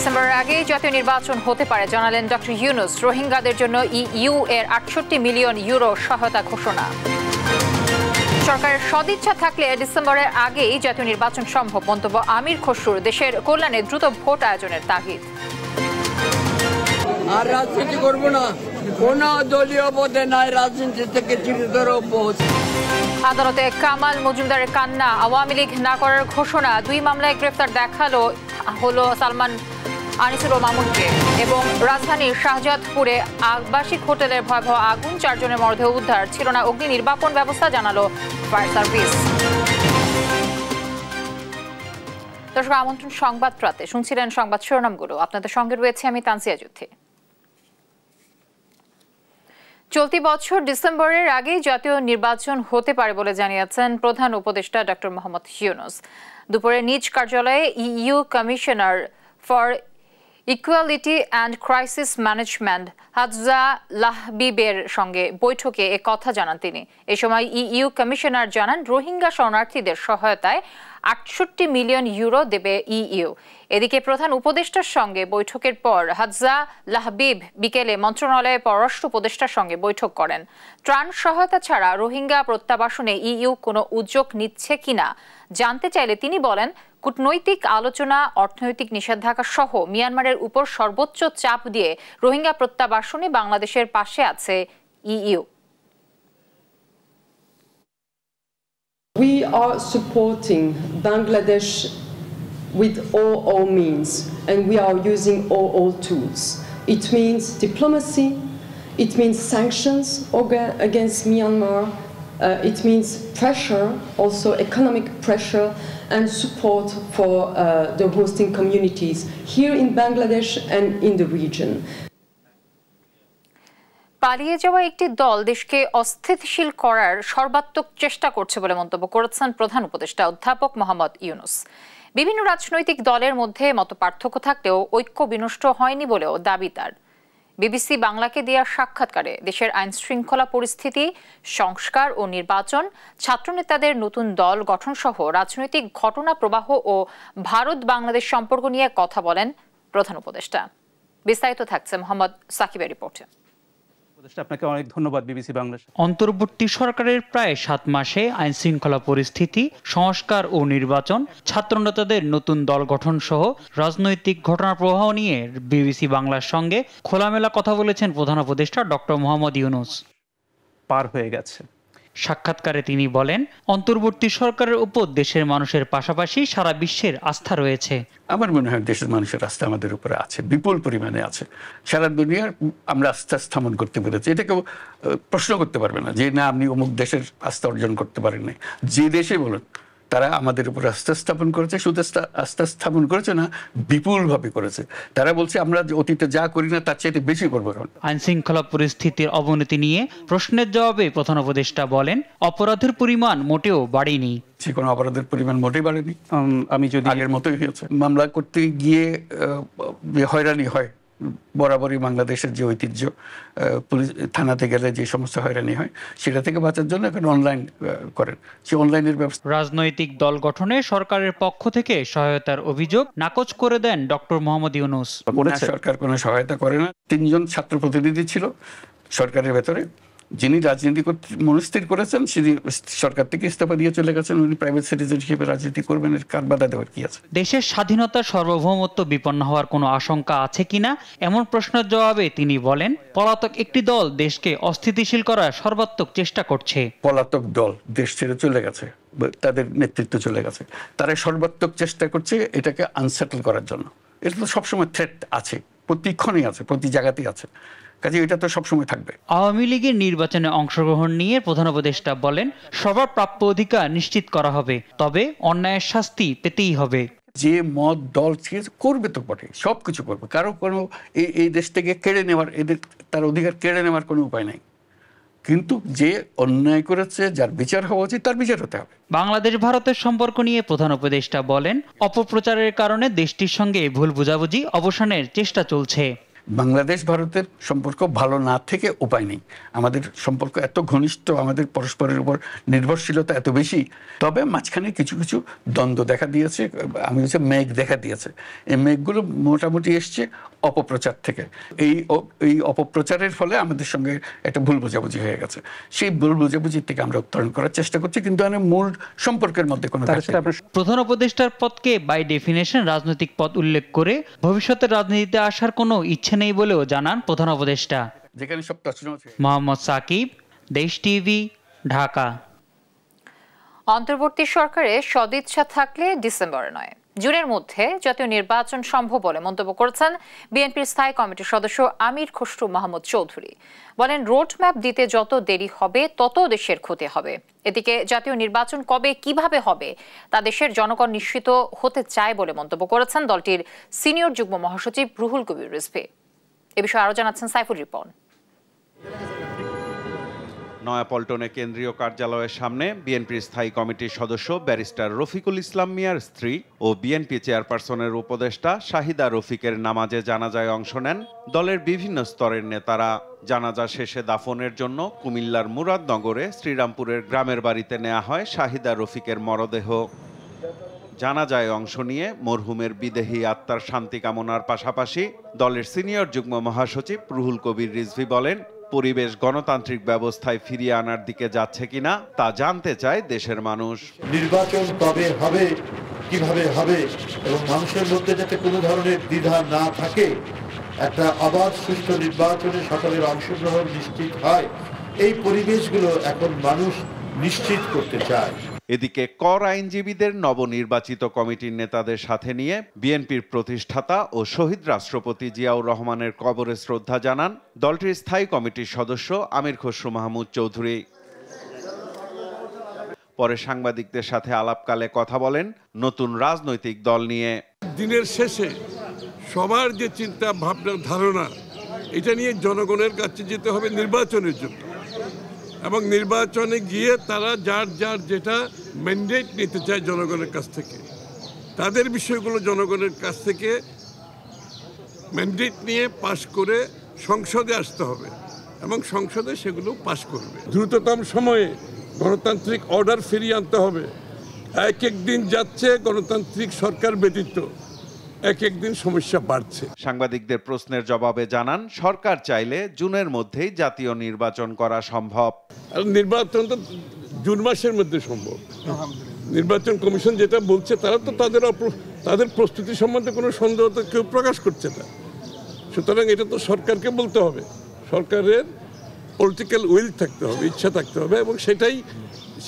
ডিসেম্বরের আগেই জাতীয় নির্বাচন হতে পারে জানালেন ডক্টর ইউনূস। রোহিঙ্গাদের জন্য ইইউ এর ৬৮ মিলিয়ন ইউরো সহায়তা ঘোষণা। সরকারের সদিচ্ছা থাকলে ডিসেম্বরের আগেই জাতীয় নির্বাচন সম্ভব, মন্তব্য আমির খসরুর। দেশের কল্যাণে দ্রুত ভোট আয়োজনের তাগিদ। আর রাজনীতি করবো না, কোন দলীয় পদে নাই, রাজনীতি থেকে চিরতর পথ। আদালতে কামাল মজুমদারের কান্না, আওয়ামী লীগ না করার ঘোষণা। ২ মামলায় গ্রেফতার দেখালো হলো সালমান, আনিসুর ও মামুনকে। এবং রাজধানীর শাহজাদপুরে আবাসিক হোটেলের ভয়াবহ আগুন, ৪ জনের মরদেহ উদ্ধার। ছিল না অগ্নি নির্বাপন ব্যবস্থা, জানালো ফায়ার সার্ভিস। দর্শক, আমন্ত্রণ সংবাদ রাতে। শুনছিলেন সংবাদ শিরোনামগুলো। আপনাদের সঙ্গে রয়েছে আমি তানসিয়া যুথি। চলতি বছর ডিসেম্বরের আগেই জাতীয় নির্বাচন হতে পারে বলে জানিয়েছেন প্রধান উপদেষ্টা ডক্টর মোহাম্মদ ইউনূস। দুপুরে নিজ কার্যালয়ে EU commissioner for equality and crisis management Hadja লাহবিবের সঙ্গে বৈঠকে এ কথা জানান তিনি। এ সময় ইইউ কমিশনার জানান, রোহিঙ্গা শরণার্থীদের সহায়তায় ৬৮ মিলিয়ন ইউরো দেবে ইইউ। এদিকে প্রধান উপদেষ্টার সঙ্গে বৈঠকের পর হাফজা লাহবিব বিকেলে মন্ত্রণালয়ে পররাষ্ট্র উপদেষ্টার সঙ্গে বৈঠক করেন। ত্রাণ সহায়তা ছাড়া রোহিঙ্গা প্রত্যাবাসনে ইইউ কোনো উদ্যোগ নিচ্ছে কিনা জানতে চাইলে তিনি বলেন, কূটনৈতিক আলোচনা, অর্থনৈতিক নিষেধাজ্ঞা সহ মিয়ানমারের উপর সর্বোচ্চ চাপ দিয়ে রোহিঙ্গা প্রত্যাবাসনে বাংলাদেশের পাশে আছে EU. We are supporting Bangladesh with all our means, and we are using all tools. It means diplomacy, it means sanctions against Myanmar, it means pressure, also economic pressure, and support for the hosting communities here in Bangladesh and in the region. পালিয়ে যাওয়া একটি দল দেশকে অস্থিতিশীল করার সর্বাত্মক চেষ্টা করছে বলে মন্তব্য করেছেন প্রধান উপদেষ্টা অধ্যাপক মোহাম্মদ ইউনূস। বিভিন্ন রাজনৈতিক দলের মধ্যে মতপার্থক্য থাকলেও ঐক্য বিনষ্ট হয়নি বলেও দাবি তার। বিবিসি বাংলাকে দেওয়া সাক্ষাৎকারে দেশের আইন শৃঙ্খলা পরিস্থিতি, সংস্কার ও নির্বাচন, ছাত্রনেতাদের নতুন দল গঠন সহ রাজনৈতিক ঘটনা প্রবাহ ও ভারত বাংলাদেশ সম্পর্ক নিয়ে কথা বলেন প্রধান উপদেষ্টা। বিস্তারিত থাকছে মোহাম্মদ সাকিবের রিপোর্টে। আপনাকে অনেক ধন্যবাদ বিবিসি বাংলাদেশ। অন্তর্বর্তী সরকারের প্রায় 7 মাসে আইন শৃঙ্খলা পরিস্থিতি, সংস্কার ও নির্বাচন, ছাত্রনেতাদের নতুন দল গঠন সহ রাজনৈতিক ঘটনার প্রবাহ নিয়ে বিবিসি বাংলার সঙ্গে খোলামেলা কথা বলেছেন প্রধান উপদেষ্টা ডক্টর মোহাম্মদ ইউনূস। পার হয়ে গেছে। সাক্ষাৎকারে তিনি বলেন, অন্তর্বর্তী সরকারের উপর দেশের মানুষের পাশাপাশি সারা বিশ্বের আস্থা রয়েছে। আমার মনে হয় দেশের মানুষের আস্থা আমাদের উপরে আছে, বিপুল পরিমাণে আছে। সারা দুনিয়ার আমরা আস্থা স্থাপন করতে পেরেছি, এটা কেউ প্রশ্ন করতে পারবে না যে না আপনি অমুক দেশের আস্থা অর্জন করতে পারেন নাই। যে দেশে বলুন তারা আমাদের উপর আস্থা স্থাপন করেছে, শুধু আস্থা স্থাপন করেছে না, বিপুলভাবে করেছে। তারা বলছে আমরা অতীতে যা করি না তার চাইতে বেশি করবো। আইন শৃঙ্খলা পরিস্থিতির অবনতি নিয়ে প্রশ্নের জবাবে প্রধান উপদেষ্টা বলেন, অপরাধের পরিমাণ মোটেও বাড়েনি। যে কোনো অপরাধের পরিমাণ মোটেই বাড়েনি, আমি যদি আগের মতোই হয়েছে। মামলা করতে গিয়ে হয়রানি হয়, বরাবরই বাংলাদেশের যে ঐতিহ্য, পুলিশ থানাতে গেলে যে সমস্ত হয়রানি হয় সেটা থেকে বাঁচার জন্য এখন অনলাইন করেন, সে অনলাইনের ব্যবস্থা। রাজনৈতিক দল গঠনে সরকারের পক্ষ থেকে সহায়তার অভিযোগ নাকচ করে দেন ডক্টর মোহাম্মদ ইউনূস। সরকার কোনো সহায়তা করে না। 3 জন ছাত্র প্রতিনিধি ছিল সরকারের ভেতরে, যিনি রাজনীতি মনস্থির করেছেন তিনি সরকার থেকে ইস্তফা দিয়ে চলে গেছেন। উনি প্রাইভেট সিটিজেন হিসেবে রাজনীতি করবেন, এর কার বাধা দেওয়ার কি আছে? দেশের স্বাধীনতা সার্বভৌমত্ব বিপন্ন হওয়ার কোনো আশঙ্কা আছে কিনা এমন প্রশ্নের জবাবে তিনি বলেন, পলাতক একটি দল দেশকে অস্থিতিশীল করার সর্বাত্মক চেষ্টা করছে। পলাতক দল দেশ ছেড়ে চলে গেছে, তাদের নেতৃত্ব চলে গেছে, তারা সর্বাত্মক চেষ্টা করছে এটাকে আনসেটল করার জন্য। এটা তো সবসময় থ্রেট আছে, প্রতিক্ষণেই আছে, প্রতি জায়গাতেই আছে, কাজে এটা তো সবসময় থাকবে। আওয়ামী লীগের নির্বাচনে অংশগ্রহণ নিয়ে প্রধান উপদেষ্টা বলেন, সবার প্রাপ্য অধিকার নিশ্চিত করা হবে, তবে অন্যায়ের শাস্তি পেতেই হবে। যে মত দল করবে তো বটে, সবকিছু করবে, কারো কোনো এই দেশ থেকে কেড়ে নেওয়ার, এদের তার অধিকার কেড়ে নেওয়ার কোনো উপায় নাই। কিন্তু যে অন্যায় করেছে, যার বিচার হওয়া উচিত তার বিচার হতে হবে। বাংলাদেশ ভারতের সম্পর্ক নিয়ে প্রধান উপদেষ্টা বলেন, অপপ্রচারের কারণে দেশটির সঙ্গে ভুল বোঝাবুঝি অবসানের চেষ্টা চলছে। বাংলাদেশ ভারতের সম্পর্ক ভালো না থেকে উপায় নেই। আমাদের সম্পর্ক এত ঘনিষ্ঠ, আমাদের পরস্পরের উপর নির্ভরশীলতা এত বেশি, তবে মাঝখানে কিছু কিছু দ্বন্দ্ব দেখা দিয়েছে, আমি হচ্ছে মেঘ দেখা দিয়েছে। এই মেঘগুলো মোটামুটি এসছে অপপ্রচার থেকে। এই অপপ্রচারের ফলে আমাদের সঙ্গে একটা ভুল বোঝাবুঝি হয়ে গেছে। সেই ভুল বোঝাবুঝি থেকে আমরা উত্তরণ করার চেষ্টা করছি, কিন্তু মূল সম্পর্কের মধ্যে কোনো। প্রধান উপদেষ্টার পদকে বাই ডেফিনেশন রাজনৈতিক পদ উল্লেখ করে ভবিষ্যতের রাজনীতিতে আসার কোনো ইচ্ছে নেই বলেও জানান প্রধান উপদেষ্টা। যেখানে সব মোহাম্মদ সাকিব, দেশ টিভি, ঢাকা। অন্তর্বর্তী সরকারে সদিচ্ছা থাকলে ডিসেম্বরে নয়, জুনের মধ্যে জাতীয় নির্বাচন সম্ভব বলে মন্তব্য করেছেন বিএনপির স্থায়ী কমিটির সদস্য আমির খসরু মাহমুদ চৌধুরী। বলেন, রোডম্যাপ দিতে যত দেরি হবে তত দেশের ক্ষতি হবে। এদিকে জাতীয় নির্বাচন কবে কিভাবে হবে তা দেশের জনগণ নিশ্চিত হতে চায় বলে মন্তব্য করেছেন দলটির সিনিয়র যুগ্ম মহাসচিব রুহুল কবির রিজভী। এ বিষয়ে আরো জানাচ্ছেন সাইফুল রিপন। নয়াপল্টনে কেন্দ্রীয় কার্যালয়ের সামনে বিএনপির স্থায়ী কমিটির সদস্য ব্যারিস্টার রফিকুল ইসলাম মিয়ার স্ত্রী ও বিএনপি চেয়ারপারসনের উপদেষ্টা শাহিদা রফিকের নামাজে জানাজায় অংশ নেন দলের বিভিন্ন স্তরের নেতারা। জানাজা শেষে দাফনের জন্য কুমিল্লার মুরাদনগরে শ্রীরামপুরের গ্রামের বাড়িতে নেওয়া হয় শাহিদা রফিকের মরদেহ। জানাজায় অংশ নিয়ে মরহুমের বিদেহী আত্মার শান্তি কামনার পাশাপাশি দলের সিনিয়র যুগ্ম মহাসচিব রুহুল কবির রিজভী বলেন, পরিবেশ গণতান্ত্রিক ব্যবস্থায় ফিরিয়ে আনার দিকে যাচ্ছে কিনা তা জানতে চায় দেশের মানুষ। নির্বাচন কবে হবে, কিভাবে হবে এবং মানুষের মধ্যে যাতে কোনো ধরনের দ্বিধা না থাকে, একটা অবাধ সুষ্ঠু নির্বাচনে সকলের অংশগ্রহণ নিশ্চিত হয়, এই পরিবেশগুলো এখন মানুষ নিশ্চিত করতে চায়। এদিকে কর আইনজীবীদের নবনির্বাচিত কমিটির নেতাদের সাথে নিয়ে বিএনপির প্রতিষ্ঠাতা ও শহীদ রাষ্ট্রপতি জিয়াউর রহমানের কবরে শ্রদ্ধা জানান দলটির স্থায়ী কমিটির সদস্য আমির খসরু মাহমুদ চৌধুরী। পরে সাংবাদিকদের সাথে আলাপকালে কথা বলেন নতুন রাজনৈতিক দল নিয়ে। দিনের শেষে সবার যে চিন্তা ভাবনা ধারণা, এটা নিয়ে জনগণের কাছে যেতে হবে নির্বাচনের জন্য, এবং নির্বাচনে গিয়ে তারা যার যার যেটা ম্যান্ডেট নিতে চায় জনগণের কাছ থেকে, তাদের বিষয়গুলো জনগণের কাছ থেকে ম্যান্ডেট নিয়ে পাশ করে সংসদে আসতে হবে এবং সংসদে সেগুলো পাশ করবে। দ্রুততম সময়ে গণতান্ত্রিক অর্ডার ফিরিয়ে আনতে হবে। এক এক দিন যাচ্ছে গণতান্ত্রিক সরকার ব্যতীত, এক একদিন সমস্যা বাড়ছে। সাংবাদিকদের প্রশ্নের জবাবে জানান, সরকার চাইলে জুনের মধ্যেই জাতীয় নির্বাচন করা সম্ভব। আর নির্বাচন তো জুন মাসের মধ্যে সম্ভব। নির্বাচন কমিশন যেটা বলছে, তারা তো তাদের প্রস্তুতি সম্বন্ধে কোনো সন্দেহ তো কেউ প্রকাশ করছে না। সুতরাং এটা তো সরকারকে বলতে হবে, সরকারের পলিটিক্যাল উইল থাকতে হবে, ইচ্ছা থাকতে হবে, এবং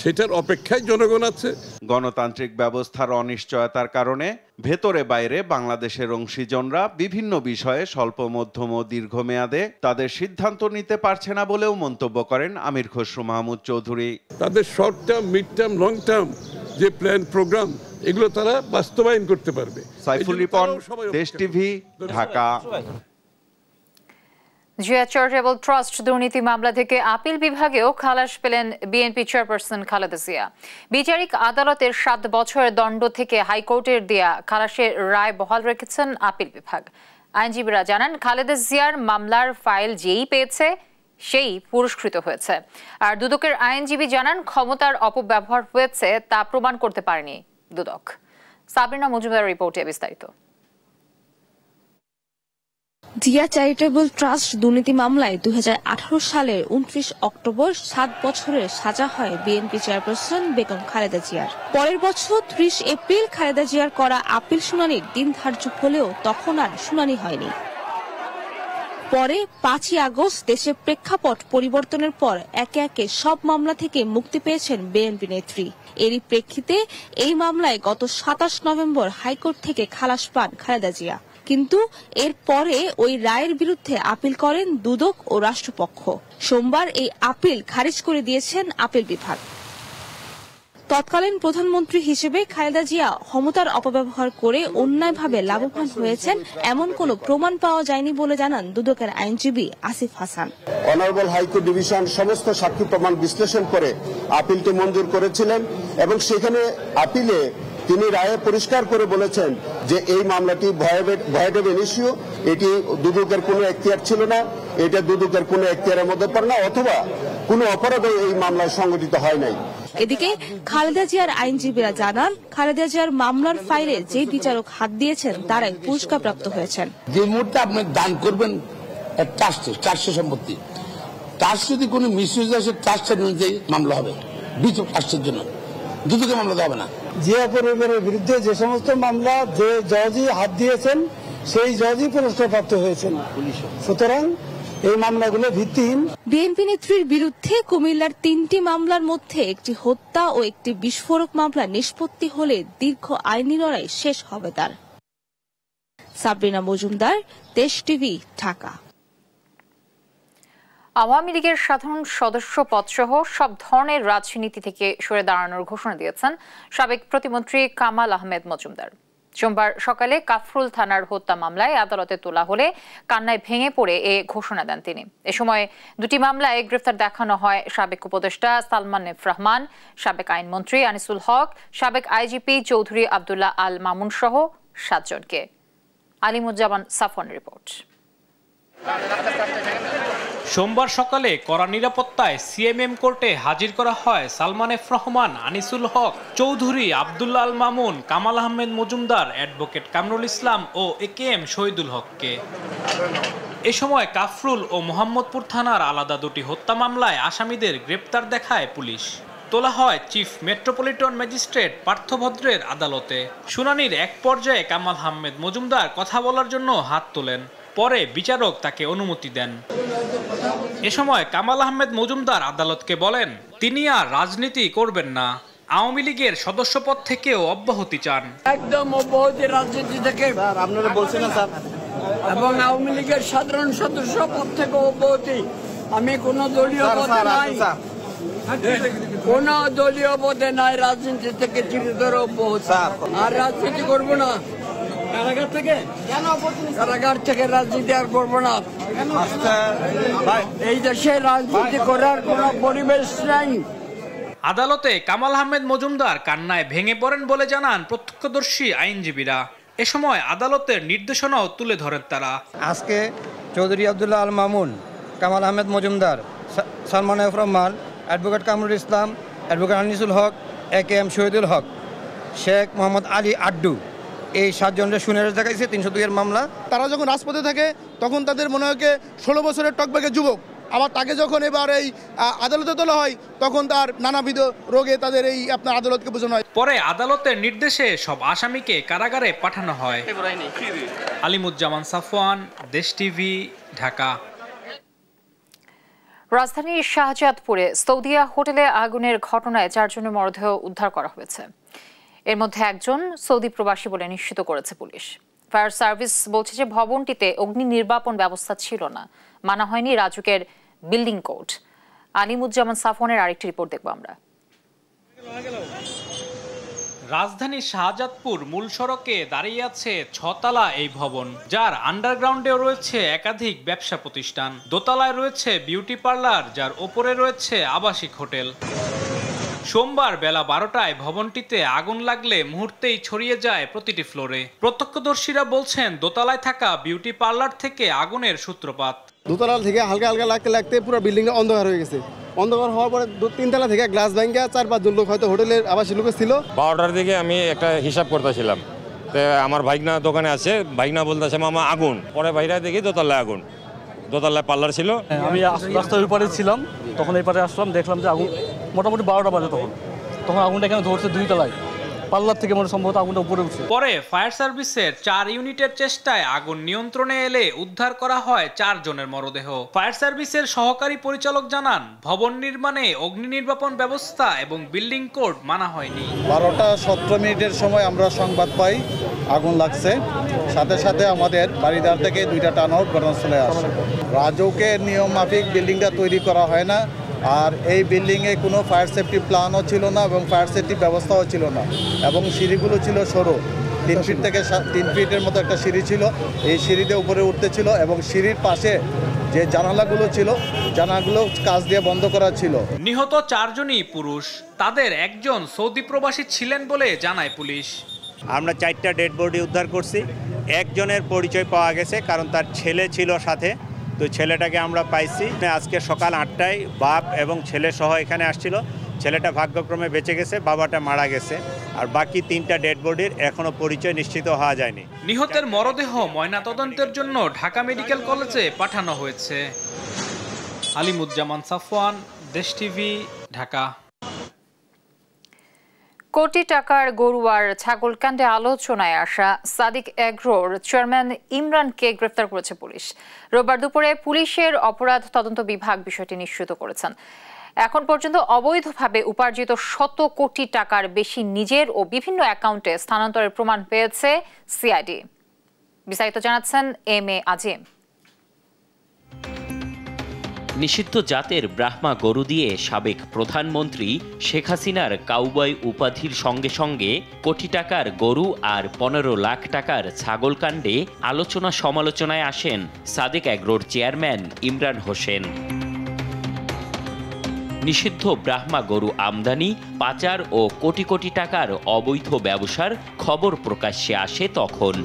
সেটার অপেক্ষায় জনগণ আছে। গণতান্ত্রিক ব্যবস্থার অনিশ্চয়তার কারণে ভেতরে বাইরে বাংলাদেশের অংশীজনরা বিভিন্ন বিষয়ে স্বল্প মধ্যম ও দীর্ঘমেয়াদে তাদের সিদ্ধান্ত নিতে পারছে না বলেও মন্তব্য করেন আমির খসরু মাহমুদ চৌধুরী। তাদের short term, mid term, long term যে প্ল্যান প্রোগ্রাম, এগুলো তারা বাস্তবায়ন করতে পারবে। সাইফুল রিপন, দেশ TV, Dhaka. Zia charitable trust দুর্নীতি মামলা থেকে আপিল বিভাগেও খালাস পেলেন বিএনপি চেয়ারপারসন খালেদা জিয়া। বিচারিক আদালতের 7 বছরের দণ্ড থেকে হাইকোর্টের দেয়া খালাসের রায় বহাল রেখেছেন আপিল বিভাগ। আইনজীবীরা জানান, খালেদা জিয়ার মামলার ফাইল যেই পেয়েছে সেই পুরস্কৃত হয়েছে। আর দুদকের আইনজীবী জানান, ক্ষমতার অপব্যবহার হয়েছে তা প্রমাণ করতে পারেনি দুদক। সাবরিনা মজুমদার রিপোর্টে বিস্তারিত। জিয়া চ্যারিটেবল ট্রাস্ট দুর্নীতি মামলায় 2018 সালের 29 অক্টোবর 7 বছরের সাজা হয় বিএনপি চেয়ারপারসন বেগম খালেদা জিয়ার। পরের বছর 30 এপ্রিল খালেদা জিয়ার করা আপিল শুনানির দিন ধার্য হলেও তখন আর শুনানি হয়নি। পরে 5ই আগস্ট দেশের প্রেক্ষাপট পরিবর্তনের পর একে একে সব মামলা থেকে মুক্তি পেয়েছেন বিএনপি নেত্রী। এরই প্রেক্ষিতে এই মামলায় গত 27 নভেম্বর হাইকোর্ট থেকে খালাস পান খালেদা জিয়া। কিন্তু এর পরে ওই রায়ের বিরুদ্ধে আপিল করেন দুদক ও রাষ্ট্রপক্ষ। সোমবার এই আপিল খারিজ করে দিয়েছেন আপিল বিভাগ। তৎকালীন প্রধানমন্ত্রী হিসেবে খালেদা জিয়া ক্ষমতার অপব্যবহার করে অন্যায়ভাবে লাভবান হয়েছেন এমন কোনো প্রমাণ পাওয়া যায়নি বলে জানান দুদকের আইনজীবী Asif Hasan. Honourable high court division সমস্ত সাক্ষী প্রমাণ বিশ্লেষণ করে আপিলটি মঞ্জুর করেছিলেন এবং সেখানে আপিলে তিনি রায়ে পরিষ্কার করে বলেছেন যে এই মামলাটি ভয়েড ইস্যু, এটি দুদকের কোনো এখতিয়ার ছিল না, এটা দুদকের কোনো এখতিয়ারের মধ্যে পড়ে না, অথবা কোনো অপরাধ এই মামলায় সংগঠিত হয় নাই। এদিকে খালেদা জিয়ার আইনজীবীরা জানান, খালেদা জিয়ার মামলার ফাইলে যে বিচারক হাত দিয়েছেন তারাই পুরস্কারপ্রাপ্ত হয়েছেন। যে মুহূর্তে আপনি দান করবেন ট্রাস্ট সম্পত্তি, ট্রাস্ট যদি কোনো মিসইউজ আসে ট্রাস্টের অনুযায়ী মামলা হবে, বিচারক ট্রাস্টের জন্য দুদকে মামলা দেওয়া হবে না। জিয়া পরিবারের বিরুদ্ধে যে সমস্ত মামলা যে জজই হাত দিয়েছেন সেই জজই পুরস্কারপ্রাপ্ত হয়েছেন, সুতরাং এই মামলাগুলো ভিত্তিহীন। বিএনপি নেত্রীর বিরুদ্ধে কুমিল্লার 3টি মামলার মধ্যে একটি হত্যা ও একটি বিস্ফোরক মামলা নিষ্পত্তি হলে দীর্ঘ আইনি লড়াই শেষ হবে তার। সাবরিনা মজুমদার, দেশ টিভি, ঢাকা। আওয়ামী লীগের সাধারণ সদস্য পদসহ সব ধরনের রাজনীতি থেকে সরে দাঁড়ানোর ঘোষণা দিয়েছেন সাবেক প্রতিমন্ত্রী কামাল আহমেদ মজুমদার। সোমবার সকালে কাফরুল থানার হত্যা মামলায় আদালতে তোলা হলে কান্নায় ভেঙে পড়ে এ ঘোষণা দেন তিনি। এ সময় দুটি মামলায় গ্রেফতার দেখানো হয় সাবেক উপদেষ্টা সালমান এফ রহমান, সাবেক আইনমন্ত্রী আনিসুল হক, সাবেক আইজিপি চৌধুরী আব্দুল্লাহ আল মামুন সহ 7 জনকে। আলিমুজ্জামান সাফওয়ানের রিপোর্ট। সোমবার সকালে কড়া নিরাপত্তায় সিএমএম কোর্টে হাজির করা হয় সালমান এফ রহমান, আনিসুল হক, চৌধুরী আব্দুল্লাহ আল মামুন, কামাল আহমেদ মজুমদার, অ্যাডভোকেট কামরুল ইসলাম ও একেএম শহীদুল হককে। এ সময় কাফরুল ও মোহাম্মদপুর থানার আলাদা দুটি হত্যা মামলায় আসামিদের গ্রেপ্তার দেখায় পুলিশ। তোলা হয় চিফ মেট্রোপলিটন ম্যাজিস্ট্রেট পার্থভদ্রের আদালতে। শুনানির এক পর্যায়ে কামাল আহমেদ মজুমদার কথা বলার জন্য হাত তোলেন, পরে বিচারক তাকে অনুমতি দেন। এ সময় কামাল আহমেদ মজুমদার আদালতকে বলেন তিনি আর রাজনীতি করবেন না, আওয়ামী লীগের সদস্যপদ থেকেও অব্যাহতি চান। একদম অব্যাহতি রাজনীতি থেকে আপনারা বলছেন না স্যার, এবং আওয়ামী লীগের সাধারণ সদস্য পদ থেকে অব্যাহতি। আমি কোন দলীয় পদে নাই, কোন দলীয় পদে নাই, রাজনীতি থেকে চিরতরে অব্যাহতি। আর রাজনীতি করবো না, কারাগার থেকে রাজনীতি আর করবো না। এই দেশে রাজনীতি করার কোনো পরিবেশ নাই। আদালতে কামাল আহমেদ মজুমদার কান্নায় ভেঙে পড়েন বলে জানান প্রত্যক্ষদর্শী আইনজীবীরা। এ সময় আদালতের নির্দেশনাও তুলে ধরেন তারা। আজকে Chowdhury Abdullah Al Mamun, Kamal Ahmed Majumdar, Salman F Rahman, advocate Kamrul Islam, advocate Anisul হক, একেএম শহীদুল হক, শেখ মোহাম্মদ আলী আড্ডু, এই 7 জনের শুনানি দেখাইছে 302-এর মামলা। তারা যখন রাজপথে থাকে তখন তাদের মনে হয় 16 বছরের টকবাকে যুবক, আবার তাকে যখন এবার এই আদালতে তোলা হয় তখন তার নানাবিধ রোগে তাদের এই আপনার আদালতকে বোঝানো হয়। পরে আদালতের নির্দেশে সব আসামিকে কারাগারে পাঠানো হয়। আলিমুজ্জামান সাফওয়ান, দেশ টিভি, ঢাকা। রাজধানীর শাহজাদপুরে সৌদিয়া হোটেলে আগুনের ঘটনায় 4 জনের মরদেহ উদ্ধার করা হয়েছে। এর মধ্যে একজন সৌদি প্রবাসী বলে নিশ্চিত করেছে পুলিশ। ফায়ার সার্ভিস বলছে যে ভবনটিতে অগ্নি নির্বাপন ব্যবস্থা ছিল না, মানা হয়নি রাজুকের বিল্ডিং কোড। আলিমুজ্জামান সাফওয়ানের আরেকটি রিপোর্ট দেখব আমরা। রাজধানীর শাহজাদপুর মূল সড়কে দাঁড়িয়ে আছে 6 তলা এই ভবন, যার আন্ডারগ্রাউন্ডেও রয়েছে একাধিক ব্যবসা প্রতিষ্ঠান। দোতলায় রয়েছে বিউটি পার্লার, যার ওপরে রয়েছে আবাসিক হোটেল। সোমবার বেলা 12টায় ভবনটিতে আগুন লাগলে মুহূর্তেই ছড়িয়ে যায় প্রতিটি ফ্লোরে। প্রত্যক্ষদর্শীরা বলছেন দোতলায় থাকা বিউটি পার্লার থেকে আগুনের সূত্রপাত। দোতলা থেকে হালকা হালকা লাগতে লাগতে পুরো বিল্ডিংটা অন্ধকার হয়ে গেছে। অন্ধকার হওয়ার পরে 2-3 তলা থেকে গ্লাস ভাঙা 4-5 জন লোক হয়তো হোটেলের আবাসিক লোক ছিল। 12টার দিকে আমি একটা হিসাব করতেছিলাম, আমার ভাইগনা দোকানে আছে, ভাইগনা বলতেছে মামা আগুন। পরে বাইরে দেখি দোতলায় আগুন, দোতলায় পার্লার ছিল। আমি রাস্তার উপরে ছিলাম, তখন এই পারে আসলাম, দেখলাম যে আগুন মোটামুটি 12টা বাজে। তখন আগুনটা এখানে ধরছে 2 তলায়, পার্লার থেকে মনে সম্ভবত আগুনটা উপরে উঠছে। পরে ফায়ার সার্ভিসের 4 ইউনিটের চেষ্টায় আগুন নিয়ন্ত্রণে এলে উদ্ধার করা হয় 4 জনের মরদেহ। ফায়ার সার্ভিসের সহকারী পরিচালক জানান ভবন নির্মাণে অগ্নি নির্বাপন ব্যবস্থা এবং বিল্ডিং কোড মানা হয়নি। 12টা 17 মিনিটের সময় আমরা সংবাদ পাই আগুন লাগছে, সাথে সাথে আমাদের বাড়িদার থেকে 2টা টার্নআউট ঘটনাস্থলে আসে। রাজউকের নিয়ম মাফিক বিল্ডিংটা তৈরি করা হয় না, আর এই বিল্ডিংয়ে কোনো ফায়ার সেফটি প্ল্যানও ছিল না এবং ফায়ার সেফটি ব্যবস্থাও ছিল না, এবং সিঁড়িগুলো ছিল সরু। 3 ফিট থেকে 3 ফিটের মতো একটা সিঁড়ি ছিল, এই সিঁড়িতে উপরে উঠতে ছিল এবং সিঁড়ির পাশে যে জানালাগুলো ছিল জানালাগুলো কাচ দিয়ে বন্ধ করা ছিল। নিহত 4 জনই পুরুষ, তাদের একজন সৌদি প্রবাসী ছিলেন বলে জানায় পুলিশ। আমরা 4টা ডেড বডি উদ্ধার করছি, একজনের পরিচয় পাওয়া গেছে কারণ তার ছেলে ছিল সাথে, তো ছেলেটাকে আমরা পাইছি। আজকে সকাল 8টায় বাপ এবং ছেলে সহ এখানে আসছিল, ছেলেটা ভাগ্যক্রমে বেঁচে গেছে, বাবাটা মারা গেছে, আর বাকি 3টা ডেড বডির এখনো পরিচয় নিশ্চিত হওয়া যায়নি। নিহতের মরদেহ ময়নাতদন্তের জন্য ঢাকা মেডিকেল কলেজে পাঠানো হয়েছে। আলিমুজ্জামান সাফওয়ান, দেশ টিভি, ঢাকা। কোটি টাকার গরু আর ছাগল কাণ্ডে আলোচনায় আসা সাদিক এগ্রোর চেয়ারম্যান ইমরানকে গ্রেফতার করেছে পুলিশ। রোববার দুপুরে পুলিশের অপরাধ তদন্ত বিভাগ বিষয়টি নিশ্চিত করেছেন। এখন পর্যন্ত অবৈধভাবে উপার্জিত শত কোটি টাকার বেশি নিজের ও বিভিন্ন অ্যাকাউন্টে স্থানান্তরের প্রমাণ পেয়েছে সিআইডি। বিস্তারিত জানাচ্ছেন এম.এ. আজিম। নিষিদ্ধ জাতের ব্রাহ্মা গরু দিয়ে সাবেক প্রধানমন্ত্রী শেখ হাসিনার কাউবয় উপাধির সঙ্গে সঙ্গে কোটি টাকার গরু আর 15 লাখ টাকার ছাগল কাণ্ডে আলোচনা সমালোচনায় আসেন সাদিক এগ্রোর চেয়ারম্যান ইমরান হোসেন। নিষিদ্ধ ব্রাহ্মা গরু আমদানি, পাচার ও কোটি কোটি টাকার অবৈধ ব্যবসার খবর প্রকাশ্যে আসে তখন।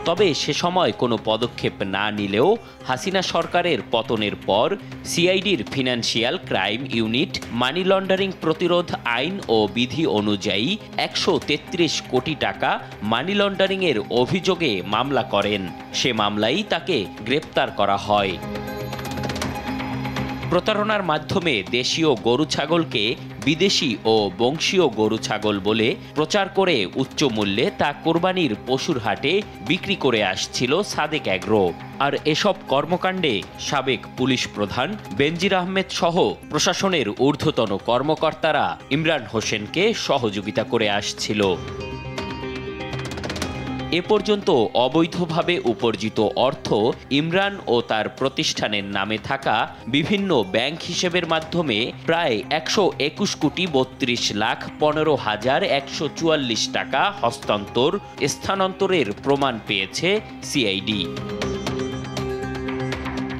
তবে সে সময় কোনো পদক্ষেপ না নিলেও হাসিনা সরকারের পতনের পর সিআইডির financial crime unit money laundering প্রতিরোধ আইন ও বিধি অনুযায়ী 133 কোটি টাকা মানি লন্ডারিংয়ের অভিযোগে মামলা করেন। সে মামলায় তাকে গ্রেপ্তার করা হয়। প্রতারণার মাধ্যমে দেশীয় গরু ছাগলকে বিদেশি ও বংশীয় গরু ছাগল বলে প্রচার করে উচ্চ মূল্যে তা কোরবানির পশুর হাটে বিক্রি করে আসছিল সাদেক এগ্রো। আর এসব কর্মকাণ্ডে সাবেক পুলিশ প্রধান বেনজির আহমেদ সহ প্রশাসনের ঊর্ধ্বতন কর্মকর্তারা ইমরান হোসেনকে সহযোগিতা করে আসছিল। এ পর্যন্ত অবৈধভাবে উপার্জিত অর্থ ইমরান ও তার প্রতিষ্ঠানের নামে থাকা বিভিন্ন ব্যাংক হিসেবের মাধ্যমে প্রায় 121 কোটি 32 লাখ 15,144 টাকা হস্তান্তর স্থানান্তরের প্রমাণ পেয়েছে সিআইডি।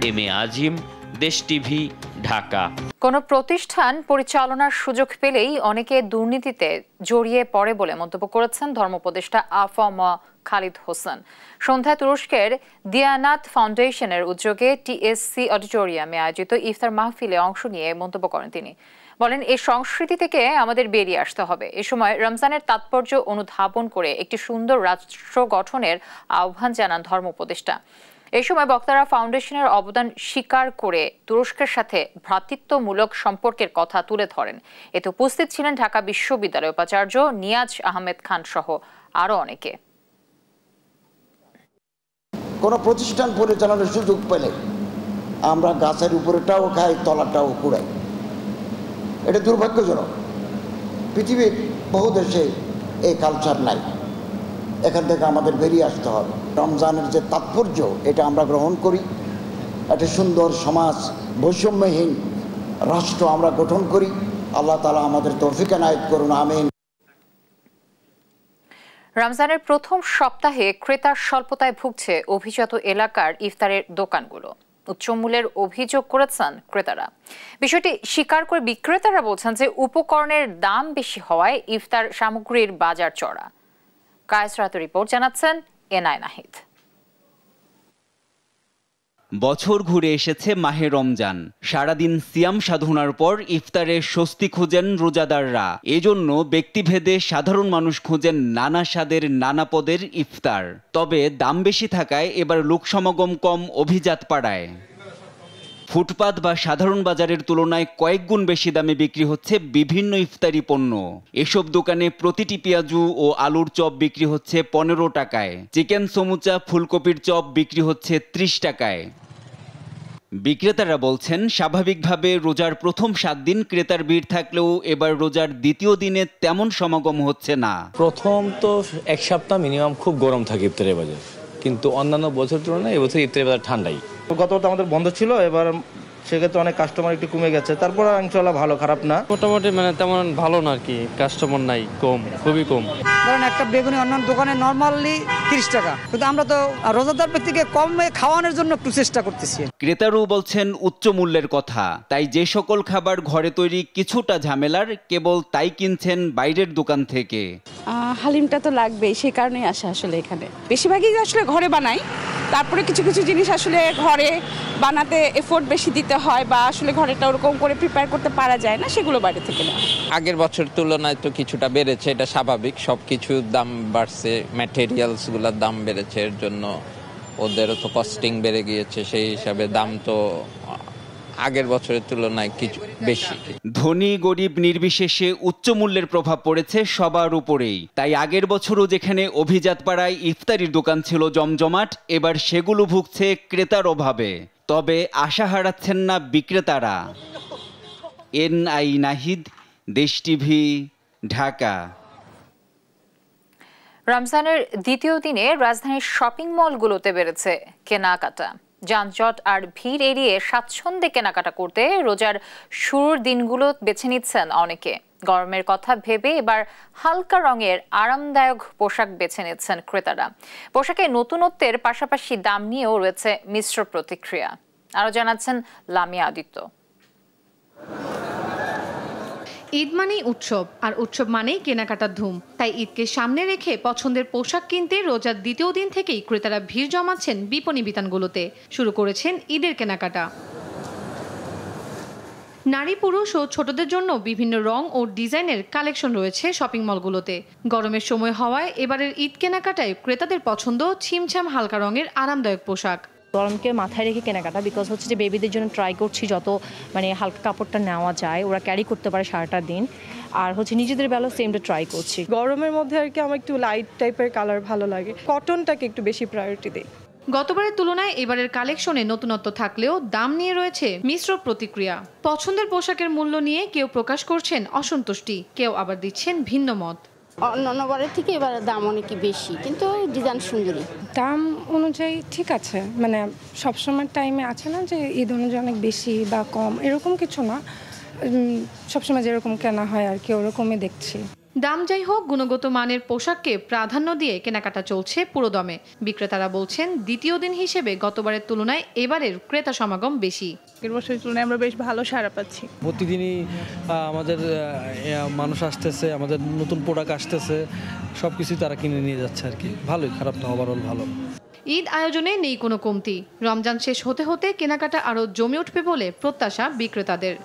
এম.এ. আজিম, দেশ টিভি, ঢাকা। কোনো প্রতিষ্ঠান পরিচালনার সুযোগ পেলেই অনেকে দুর্নীতিতে জড়িয়ে পড়ে বলে মন্তব্য করেছেন ধর্মোপদেষ্টা আ.ফ.ম. খালিদ হোসেন। সন্ধ্যায় তুরস্কের দিয়ানাত ফাউন্ডেশনের উদ্যোগে টিএসসি অডিটোরিয়ামে আয়োজিত ইফতার মাহফিলে অংশ নিয়ে মন্তব্য করেন তিনি। বলেন, এই সংস্কৃতি থেকে আমাদের বেরিয়ে আসতে হবে। এ সময় রমজানের তাৎপর্য অনুধাবন করে একটি সুন্দর রাষ্ট্র গঠনের আহ্বান জানান ধর্মোপদেষ্টা। এই সময় বক্তারা ফাউন্ডেশনের অবদান স্বীকার করে তুরস্কের সাথে ভ্রাতৃত্বমূলক সম্পর্কের কথা তুলে ধরেন। এতে উপস্থিত ছিলেন ঢাকা বিশ্ববিদ্যালয়ের উপাচার্য নিয়াজ আহমেদ খান সহ আরো অনেকে। কোনো প্রতিষ্ঠান পরিচালনার সুযোগ পেলে আমরা গাছের উপরেটাও খাই, তলাটাও কুড়াই। এটা দুর্ভাগ্যজনক। পৃথিবীর বহু দেশে এই কালচার নাই। এখান থেকে আমাদের বেরিয়ে আসতে হবে। রমজানের যে তাৎপর্য এটা আমরা গ্রহণ করি, একটা সুন্দর সমাজ, বৈষম্যহীন রাষ্ট্র আমরা গঠন করি। আল্লাহ তাআলা আমাদের তৌফিক এনায়েত করুন, আমিন। রমজানের প্রথম সপ্তাহে ক্রেতার স্বল্পতায় ভুগছে অভিজাত এলাকার ইফতারের দোকানগুলো। উচ্চ মূল্যের অভিযোগ করেছেন ক্রেতারা। বিষয়টি স্বীকার করে বিক্রেতারা বলছেন যে উপকরণের দাম বেশি হওয়ায় ইফতার সামগ্রীর বাজার চড়া। কায়সরাত রিপোর্ট জানাচ্ছেন এনআই নাহিদ। বছর ঘুরে এসেছে মাহে রমজান। সারাদিন সিয়াম সাধনার পর ইফতারে স্বস্তি খোঁজেন রোজাদাররা। এজন্য ব্যক্তিভেদে সাধারণ মানুষ খোঁজেন নানা স্বাদের নানা পদের ইফতার। তবে দাম বেশি থাকায় এবার লোক সমাগম কম অভিজাত পাড়ায়। ফুটপাত বা সাধারণ বাজারের তুলনায় কয়েক গুণ বেশি দামে বিক্রি হচ্ছে বিভিন্ন ইফতারি পণ্য। এসব দোকানে প্রতিটি পেঁয়াজু ও আলুর চপ বিক্রি হচ্ছে 15 টাকায়। চিকেন সমুচা, ফুলকপির চপ বিক্রি হচ্ছে 30 টাকায়। বিক্রেতারা বলছেন, স্বাভাবিকভাবে রোজার প্রথম 7 দিন ক্রেতার ভিড় থাকলেও এবার রোজার দ্বিতীয় দিনে তেমন সমাগম হচ্ছে না। প্রথম তো এক সপ্তাহ মিনিমাম খুব গরম থাকে ইফতারের বাজার, কিন্তু অন্যান্য বছর তুলনায় এবছর ইফতারের বাজার ঠান্ডাই। গতবার আমাদের বন্ধ ছিল, এবার সেক্ষেত্রে অনেক কাস্টমার একটু কমে গেছে, তারপর ইনশাআল্লাহ ভালো, খারাপ না। মোটামুটি মানে তেমন ভালো না আর কি, কাস্টমার নাই, কম, খুবই কম। ধরেন একটা বেগুনি অন্য দোকানে নরমালি 30 টাকা, কিন্তু আমরা তো রোজাদার ব্যক্তিকে কমে খাওয়ানোর জন্য একটু চেষ্টা করতেছি। ক্রেতারও বলছেন উচ্চ মূল্যের কথা, তাই যে সকল খাবার ঘরে তৈরি কিছুটা ঝামেলার, কেবল তাই কিনছেন বাইরের দোকান থেকে। হালিমটা তো লাগবেই, সেই কারণেই আসে আসলে এখানে। বেশিরভাগই আসলে ঘরে বানাই, তারপরে কিছু কিছু জিনিস আসলে ঘরে বানাতে এফোর্ট বেশি দিতে হয়, বা আসলে ঘরেটা ওরকম করে প্রিপেয়ার করতে পারা যায় না, সেগুলো বাইরে থেকে নেওয়া। আগের বছর তুলনায় তো কিছুটা বেড়েছে, এটা স্বাভাবিক। সব কিছুর দাম বাড়ছে, ম্যাটেরিয়ালসগুলোর দাম বেড়েছে, এর জন্য ওদেরও তো কস্টিং বেড়ে গিয়েছে, সেই হিসাবে দাম তো আগের বছরের তুলনায় কিছু বেশি। ধনী গরিব নির্বিশেষে উচ্চ মূল্যের প্রভাব পড়েছে সবার উপরেই, তাই আগের বছরও যেখানে অভিজাত পাড়ায় ইফতারির দোকান ছিল জমজমাট, এবার সেগুলো ভুগছে ক্রেতার অভাবে। তবে আশা হারাচ্ছেন না বিক্রেতারা। এনআই নাহিদ, দেশ টিভি, ঢাকা। রমজানের দ্বিতীয় দিনে রাজধানীর শপিং মলগুলোতে বেড়েছে কেনাকাটা। যানজট আর ভিড় এড়িয়ে স্বাচ্ছন্দ্যে কেনাকাটা করতে রোজার শুরুর দিনগুলো বেছে নিচ্ছেন অনেকে। গরমের কথা ভেবে এবার হালকা রঙের আরামদায়ক পোশাক বেছে নিচ্ছেন ক্রেতারা। পোশাকে নতুনত্বের পাশাপাশি দাম নিয়েও রয়েছে মিশ্র প্রতিক্রিয়া। আরো জানাচ্ছেন লামিয়া আদিত্য। ঈদ মানেই উৎসব, আর উৎসব মানেই কেনাকাটার ধুম। তাই ঈদকে সামনে রেখে পছন্দের পোশাক কিনতে রোজার দ্বিতীয় দিন থেকেই ক্রেতারা ভিড় জমাচ্ছেন বিপণী বিতানগুলোতে। শুরু করেছেন ঈদের কেনাকাটা। নারী, পুরুষ ও ছোটদের জন্য বিভিন্ন রং ও ডিজাইনের কালেকশন রয়েছে শপিং মলগুলোতে। গরমের সময় হওয়ায় এবারের ঈদ কেনাকাটায় ক্রেতাদের পছন্দ ছিমছাম হালকা রঙের আরামদায়ক পোশাক। গরমকে মাথায় রেখে কেনাকাটা, বিকজ হচ্ছে যে বেবিদের জন্য ট্রাই করছি যত মানে হালকা কাপড়টা নেওয়া যায়, ওরা ক্যারি করতে পারে সারাটা দিন। আর হচ্ছে নিজেদের বেলাও সেমটা ট্রাই করছি। গরমের মধ্যে আর কি আমার একটু লাইট টাইপের কালার ভালো লাগে, কটনটাকে একটু বেশি প্রায়োরিটি দেই। গতবারের তুলনায় এবারের কালেকশনে নতুনত্ব থাকলেও দাম নিয়ে রয়েছে মিশ্র প্রতিক্রিয়া। পছন্দের পোশাকের মূল্য নিয়ে কেউ প্রকাশ করছেন অসন্তুষ্টি, কেউ আবার দিচ্ছেন ভিন্ন মত। অন্যবারের থেকে এবার দাম অনেক বেশি, কিন্তু ডিজাইন সুন্দরী। দাম অনুযায়ী ঠিক আছে, মানে সবসময় টাইমে আছে না যে ঈদ অনুযায়ী অনেক বেশি বা কম, এরকম কিছু না। সবসময় যেরকম কেনা হয় আর কি ওরকমই দেখছি। দাম যাই হোক, গুণগত মানের পোশাককে প্রাধান্য দিয়ে কেনাকাটা চলছে পুরোদমে। বিক্রেতারা বলছেন দ্বিতীয় দিন হিসেবে গতবারের তুলনায় এবারের ক্রেতা সমাগম বেশি। এর বছরের তুলনায় আমরা বেশ ভালো সাড়া পাচ্ছি। প্রতিদিনই আমাদের মানুষ আসতেছে, আমাদের নতুন প্রোডাক্ট আসতেছে, সব কিছুই তারা কিনে নিয়ে যাচ্ছে আর কি। ভালোই, খারাপ না, ওভারঅল ভালো। ঈদ আয়োজনে নেই কোনো কমতি। রমজান শেষ হতে হতে কেনাকাটা আরও জমে উঠবে বলে প্রত্যাশা বিক্রেতাদের।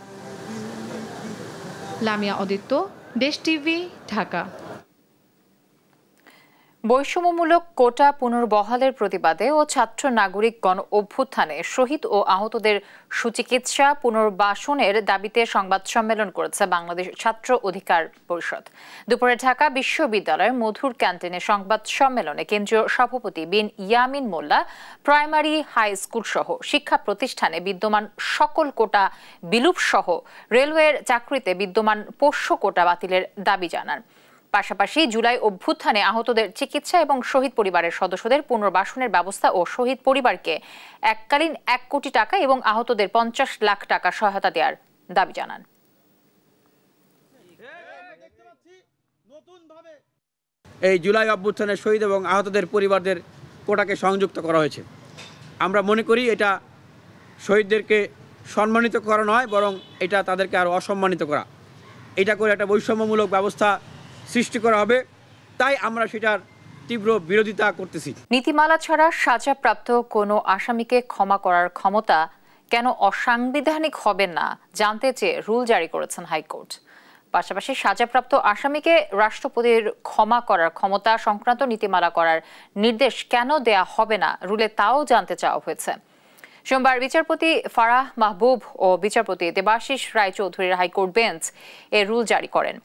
লামিয়া আদিত্য, দেশ টিভি, ঢাকা। বৈষম্যমূলক কোটা পুনর্বহালের প্রতিবাদে ও ছাত্র নাগরিক গণ অভ্যুত্থানে শহীদ ও আহতদের সুচিকিৎসা পুনর্বাসনের দাবিতে সংবাদ সম্মেলন করেছে বাংলাদেশ ছাত্র অধিকার পরিষদ। দুপুরে ঢাকা বিশ্ববিদ্যালয়ের মধুর ক্যান্টিনে সংবাদ সম্মেলনে কেন্দ্রীয় সভাপতি বিন ইয়ামিন মোল্লা প্রাইমারি হাই স্কুল সহ শিক্ষা প্রতিষ্ঠানে বিদ্যমান সকল কোটা বিলুপ সহ রেলওয়ের চাকরিতে বিদ্যমান পোষ্য কোটা বাতিলের দাবি জানান। পাশাপাশি জুলাই অভ্যুত্থানে আহতদের চিকিৎসা এবং শহীদ পরিবারের সদস্যদের পুনর্বাসনের ব্যবস্থা ও শহীদ পরিবারকে এককালীন 1 কোটি টাকা এবং আহতদের 50 লাখ টাকা সহায়তা দেওয়ার দাবি জানান। এই জুলাই অভ্যুত্থানের শহীদ এবং আহতদের পরিবারদের কোটাকে সংযুক্ত করা হয়েছে। আমরা মনে করি এটা শহীদদেরকে সম্মানিত করা নয়, বরং এটা তাদেরকে আরও অসম্মানিত করা। এটা করে একটা বৈষম্যমূলক ব্যবস্থা সৃষ্টি করা হবে, তাই আমরা সেটার তীব্র বিরোধিতা করতেছি। নীতিমালা ছাড়া সাজাপ্রাপ্ত কোনো আসামিকে ক্ষমা করার ক্ষমতা কেন অসাংবিধানিক হবে না জানতে চেয়ে রুল জারি করেছেন হাইকোর্ট। পাশাপাশি সাজাপ্রাপ্ত আসামিকে রাষ্ট্রপতির ক্ষমা করার ক্ষমতা সংক্রান্ত নীতিমালা করার নির্দেশ কেন দেয়া হবে না রুলে তাও জানতে চাওয়া হয়েছে। সোমবার বিচারপতি ফারাহ মাহবুব ও বিচারপতি দেবাশিস রায়চৌধুরীর হাইকোর্ট বেঞ্চ এ রুল জারি করেন।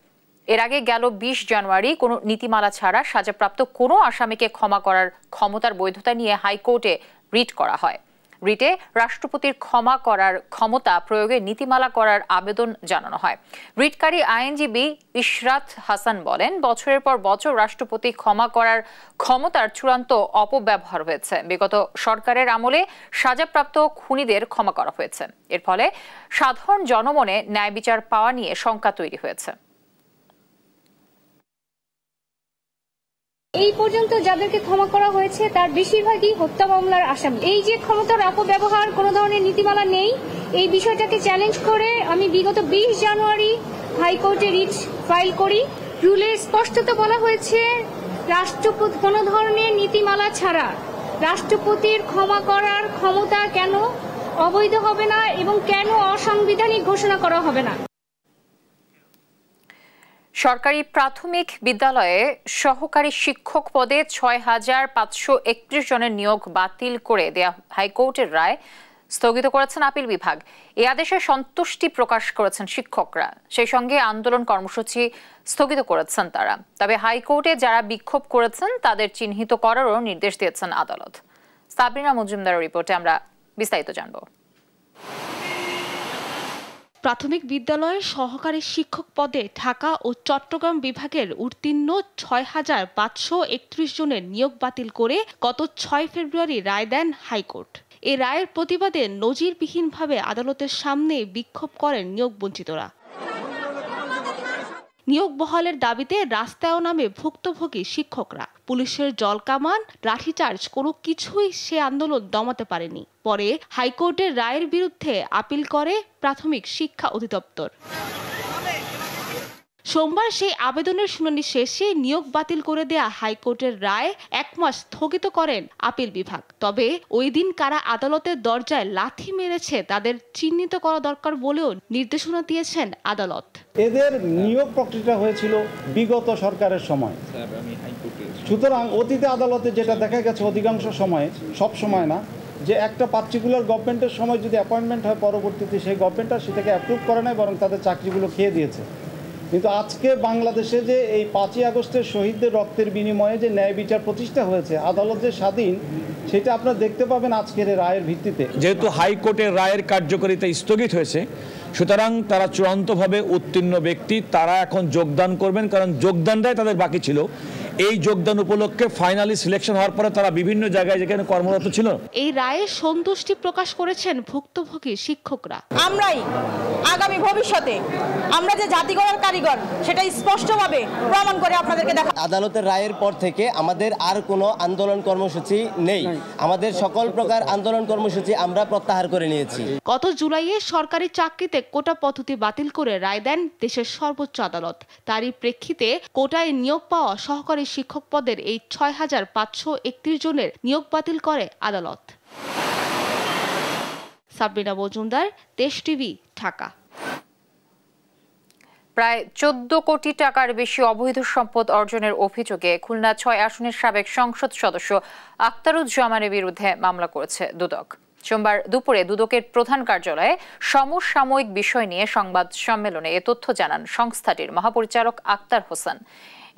এর আগে গেল 20 জানুয়ারি কোনো নীতিমালা ছাড়া সাজাপ্রাপ্ত কোনো আসামিকে ক্ষমা করার ক্ষমতার বৈধতা নিয়ে হাইকোর্টে রিট করা হয়। রিটে রাষ্ট্রপতির ক্ষমা করার ক্ষমতা প্রয়োগে নীতিমালা করার আবেদন জানানো হয়। রিটকারী আইনজীবী ইশরাত হাসান বলেন, বছরের পর বছর রাষ্ট্রপতি ক্ষমা করার ক্ষমতার চূড়ান্ত অপব্যবহার হয়েছে। বিগত সরকারের আমলে সাজাপ্রাপ্ত খুনিদের ক্ষমা করা হয়েছে। এর ফলে সাধারণ জনমনে ন্যায় বিচার পাওয়া নিয়ে শঙ্কা তৈরি হয়েছে। এই পর্যন্ত যাদেরকে ক্ষমা করা হয়েছে তার বেশিরভাগই হত্যা মামলার আসামি। এই যে ক্ষমতার অপব্যবহার, কোনো ধরনের নীতিমালা নেই, এই বিষয়টাকে চ্যালেঞ্জ করে আমি বিগত 20 জানুয়ারি হাইকোর্টে রিট ফাইল করি। রুলে স্পষ্টত বলা হয়েছে রাষ্ট্রপতি কোনো ধরনের নীতিমালা ছাড়া রাষ্ট্রপতির ক্ষমা করার ক্ষমতা কেন অবৈধ হবে না এবং কেন অসাংবিধানিক ঘোষণা করা হবে না। সরকারি প্রাথমিক বিদ্যালয়ে সহকারী শিক্ষক পদে ৬,৫৩১ জনের নিয়োগ বাতিল করে দেয়া হাইকোর্টের রায় স্থগিত করেছেন আপিল বিভাগ। এই আদেশে সন্তুষ্টি প্রকাশ করেছেন শিক্ষকরা, সেই সঙ্গে আন্দোলন কর্মসূচি স্থগিত করেছেন তারা। তবে হাইকোর্টে যারা বিক্ষোভ করেছেন তাদের চিহ্নিত করারও নির্দেশ দিয়েছেন আদালত। সাবরিনা মজুমদারের রিপোর্টে আমরা বিস্তারিত জানব। প্রাথমিক বিদ্যালয়ের সহকারী শিক্ষক পদে ঢাকা ও চট্টগ্রাম বিভাগের উত্তীর্ণ ৬,৫৩১ জনের নিয়োগ বাতিল করে গত ৬ ফেব্রুয়ারি রায় দেন হাইকোর্ট। এই রায়ের প্রতিবাদে নজিরবিহীনভাবে আদালতের সামনে বিক্ষোভ করেন নিয়োগ বঞ্চিতরা। নিয়োগ বহালের দাবিতে রাস্তায়ও নামে ভুক্তভোগী শিক্ষকরা। পুলিশের জলকামান, লাঠিচার্জ কোনো কিছুই সে আন্দোলন দমাতে পারেনি। পরে হাইকোর্টের রায়ের বিরুদ্ধে আপিল করে প্রাথমিক শিক্ষা অধিদপ্তর। সোমবার সেই আবেদনের শুনানি শেষে নিয়োগ বাতিল করে দেয়া হাইকোর্টের রায় 1 মাস স্থগিত করেন আপিল বিভাগ। তবে ওই দিন কারা আদালতের দরজায় লাথি মেরেছে তাদের চিহ্নিত করা দরকার বলেও নির্দেশনা দিয়েছেন আদালত। এদের নিয়োগ প্রক্রিয়া হয়েছিল বিগত সরকারের সময়, সুতরাং অতীতে আদালতে যেটা দেখা গেছে অধিকাংশ সময়ে, সব সময় না, যে একটা পার্টিকুলার গভর্নমেন্টের সময় যদি অ্যাপয়েন্টমেন্ট হয়, পরবর্তীতে সেই গভর্নমেন্টটা সেটাকে অ্যাপ্রুভ করে নেয়, বরং তাদের চাকরিগুলো খেয়ে দিয়েছে। কিন্তু আজকে বাংলাদেশে যে এই 5ই আগস্টের শহীদদের রক্তের বিনিময়ে যে ন্যায় বিচার প্রতিষ্ঠা হয়েছে, আদালত যে স্বাধীন, সেটা আপনারা দেখতে পাবেন আজকের রায়ের ভিত্তিতে। যেহেতু হাইকোর্টের রায়ের কার্যকারিতা স্থগিত হয়েছে, সুতরাং তারা চূড়ান্তভাবে উত্তীর্ণ ব্যক্তি, তারা এখন যোগদান করবেন, কারণ যোগদানটাই তাদের বাকি ছিল। এই যোগদান উপলক্ষে ফাইনালি সিলেকশন হওয়ার পরে তারা বিভিন্ন জায়গায় যেখানে কর্মরত ছিল। এই রায়ে সন্তুষ্টি প্রকাশ করেছেন ভুক্তভোগী শিক্ষকরা। আমরাই আগামী ভবিষ্যতে আমরা যে জাতি গড়ার কারিগর সেটা স্পষ্টভাবে প্রমাণ করে আপনাদেরকে দেখা। আদালতের রায়ের পর থেকে আমাদের আর কোনো আন্দোলন কর্মসূচি নেই। আমাদের সকল প্রকার আন্দোলন কর্মসূচি আমরা প্রত্যাহার করে নিয়েছি। গত জুলাইয়ে সরকারি চাকরিতে কোটা পদ্ধতি বাতিল করে রায় দেন দেশের সর্বোচ্চ আদালত। তারই প্রেক্ষিতে কোটায় নিয়োগ পাওয়া সহকারী শিক্ষক পদের এই ৬,৫৩১ জনের নিয়োগ বাতিল করে আদালত। সাবরিনা মজুমদার, দেশ টিভি, ঢাকা। প্রায় 14 কোটি টাকার বেশি অবৈধ সম্পদ অর্জনের অভিযোগে খুলনা 6 আসনের সাবেক সংসদ সদস্য আখতারুজ্জামানের বিরুদ্ধে মামলা করেছে দুদক। সোমবার দুপুরে দুদকের প্রধান কার্যালয়ে সমসাময়িক বিষয় নিয়ে সংবাদ সম্মেলনে এ তথ্য জানান সংস্থাটির মহাপরিচালক আক্তার হোসেন।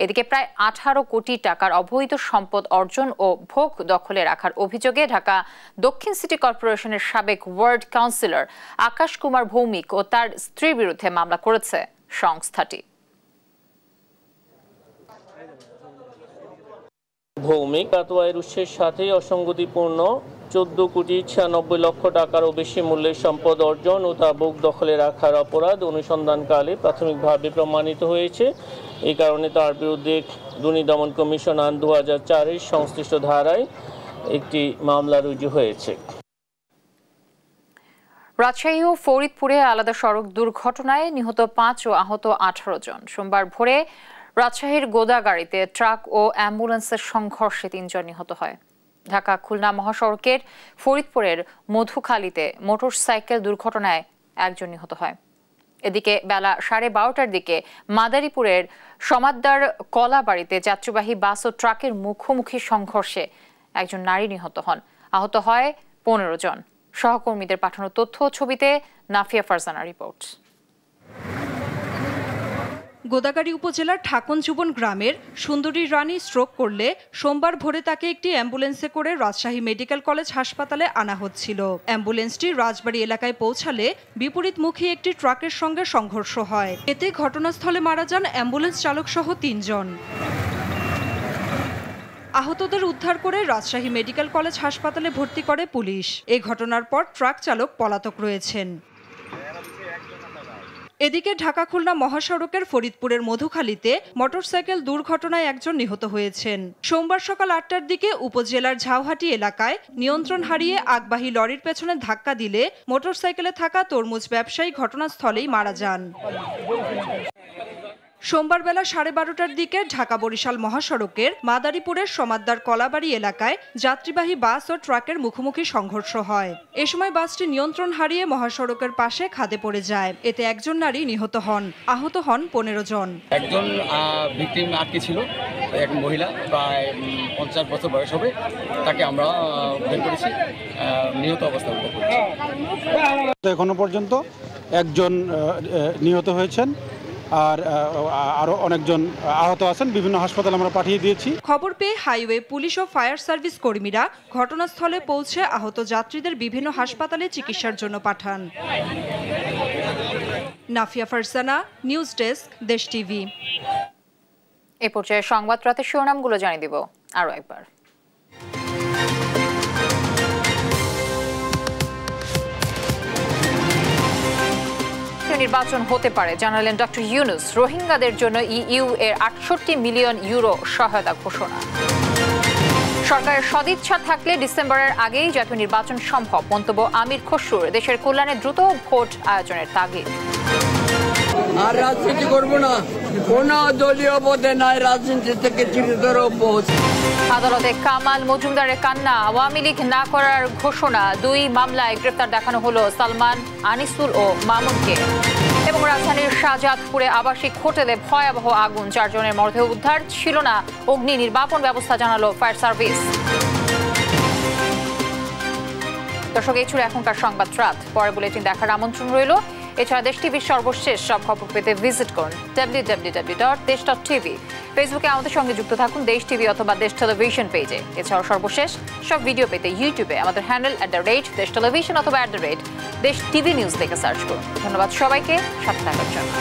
এদিকে প্রায় 18 কোটি টাকার অবৈধ সম্পদ অর্জন ও ভোগ দখলে রাখার অভিযোগে ঢাকা দক্ষিণ সিটি কর্পোরেশনের সাবেক ওয়ার্ড কাউন্সিলর আকাশ কুমার ভৌমিক ও তার স্ত্রীর বিরুদ্ধে মামলা করেছে সংস্থাটি। ভৌমিক আতওয়ায়ের উৎসের সাথে অসঙ্গতিপূর্ণ 14,96,00,000 টাকারও বেশি মূল্যের সম্পদ অর্জন ও তা ভোগ দখলে রাখার অপরাধ অনুসন্ধানকালে প্রাথমিকভাবে প্রমাণিত হয়েছে। এই কারণে তার বিরুদ্ধে দুর্নীতি দমন কমিশন আইন 2004-এর সংশ্লিষ্ট ধারায় একটি মামলা রুজু হয়েছে। রাজশাহী ও ফরিদপুরে আলাদা সড়ক দুর্ঘটনায় নিহত 5 ও আহত 18 জন। সোমবার ভোরে রাজশাহীর গোদাগাড়িতে ট্রাক ও অ্যাম্বুলেন্সের সংঘর্ষে 3 জন নিহত হয়। ঢাকা খুলনা মহাসড়কের ফরিদপুরের মধুখালীতে মোটরসাইকেল দুর্ঘটনায় 1 জন নিহত হয়। এদিকে বেলা 12:30টার দিকে মাদারীপুরের সমাদদার কলাবাড়িতে যাত্রীবাহী বাস ও ট্রাকের মুখোমুখি সংঘর্ষে 1 জন নারী নিহত হন। আহত হয় 15 জন। সহকর্মীদের পাঠানো তথ্য ও ছবিতে নাফিয়া ফারজানা রিপোর্ট। গোদাগাড়ী উপজেলার ঠাকুনজুবন গ্রামের সুন্দরী রানী স্ট্রোক করলে সোমবার ভোরে তাকে একটি অ্যাম্বুলেন্সে করে রাজশাহী মেডিকেল কলেজ হাসপাতালে আনা হচ্ছিল। অ্যাম্বুলেন্সটি রাজবাড়ী এলাকায় পৌঁছালে বিপরীতমুখী একটি ট্রাকের সঙ্গে সংঘর্ষ হয়। এতে ঘটনাস্থলে মারা যান অ্যাম্বুলেন্স চালক সহ ৩ জন। আহতদের উদ্ধার করে রাজশাহী মেডিকেল কলেজ হাসপাতালে ভর্তি করে পুলিশ। এই ঘটনার পর ট্রাক চালক পলাতক রয়েছেন। এদিকে ঢাকা খুলনা মহাসড়কের ফরিদপুরের মধুখালীতে মোটরসাইকেল দুর্ঘটনায় একজন নিহত হয়েছেন। সোমবার সকাল ৮টার দিকে উপজেলার ঝাউহাটি এলাকায় নিয়ন্ত্রণ হারিয়ে আগবাহী লরির পেছনে ধাক্কা দিলে মোটরসাইকেলে থাকা তরমুজ ব্যবসায়ী ঘটনাস্থলেই মারা যান। সোমবার বেলা 12:30টার দিকে ঢাকা বরিশাল মহাসড়কের মাদারীপুরের সমাদদার কলাবাড়ি এলাকায় যাত্রীবাহী বাস ও ট্রাকের মুখোমুখি সংঘর্ষ হয়। এ সময় বাসটি নিয়ন্ত্রণ হারিয়ে মহাসড়কের পাশে খাদে পড়ে যায়। এতে একজন নারী নিহত হন, আহত হন 15 জন। একজন ভিকটিম আটকে ছিল, এক মহিলা প্রায় 50 বছর বয়স হবে, তাকে আমরা বের করেছি, নিহত অবস্থায় উদ্ধার করেছি। এখনো পর্যন্ত একজন নিহত হয়েছেন আর আরো অনেকজন আহত আছেন। বিভিন্ন হাসপাতালে আমরা পাঠিয়ে দিয়েছি। খবর পেয়ে হাইওয়ে পুলিশ ও ফায়ার সার্ভিস কর্মীরা ঘটনাস্থলে পৌঁছে আহত যাত্রীদের বিভিন্ন হাসপাতালে চিকিৎসার জন্য পাঠান। নাফিয়া ফারসানা, নিউজ ডেস্ক, দেশ টিভি। এই পর্যায়ে সংবাদ রাতের শিরোনামগুলো জানিয়ে দিব আরো একবার। নির্বাচন হতে পারে জানালেন ডক্টর ইউনুস। রোহিঙ্গাদের জন্য ইইউ এর 68 মিলিয়ন ইউরো সহায়তা ঘোষণা। সরকারের সদিচ্ছা থাকলে ডিসেম্বরের আগেই জাতীয় নির্বাচন সম্ভব, মন্তব্য আমির খসরুর। দেশের কল্যাণে দ্রুত ভোট আয়োজনের তাগিদ। আর রাজনীতি করব না, কোন দলীয় পদে নাই, রাজনীতি থেকে চিরতর পৌঁছ। আদালতে কামাল মজুমদারের কান্না, আওয়ামী লীগ না করার ঘোষণা। 2 মামলায় গ্রেফতার দেখানো হলো সালমান, আনিসুল ও মামুনকে। এবং রাজধানীর শাহজাদপুরে আবাসিক হোটেলে ভয়াবহ আগুন, 4 জনের মরদেহ উদ্ধার, ছিল না অগ্নি নির্বাপন ব্যবস্থা, জানালো ফায়ার সার্ভিস। দর্শক, এই ছিল এখনকার সংবাদ রাত। পরে বুলেটিন দেখার আমন্ত্রণ রইল। এছাড়া দেশ টিভির সর্বশেষ সব খবর পেতে ভিজিট করুন www.desh.tv। ফেসবুকে আমাদের সঙ্গে যুক্ত থাকুন দেশ টিভি অথবা দেশ টেলিভিশন পেজে। এছাড়াও সর্বশেষ সব ভিডিও পেতে ইউটিউবে আমাদের হ্যান্ডেল @দেশ টেলিভিশন অথবা @দেশ টিভি নিউজ দেখে সার্চ করুন। ধন্যবাদ সবাইকে সাথে থাকার জন্য।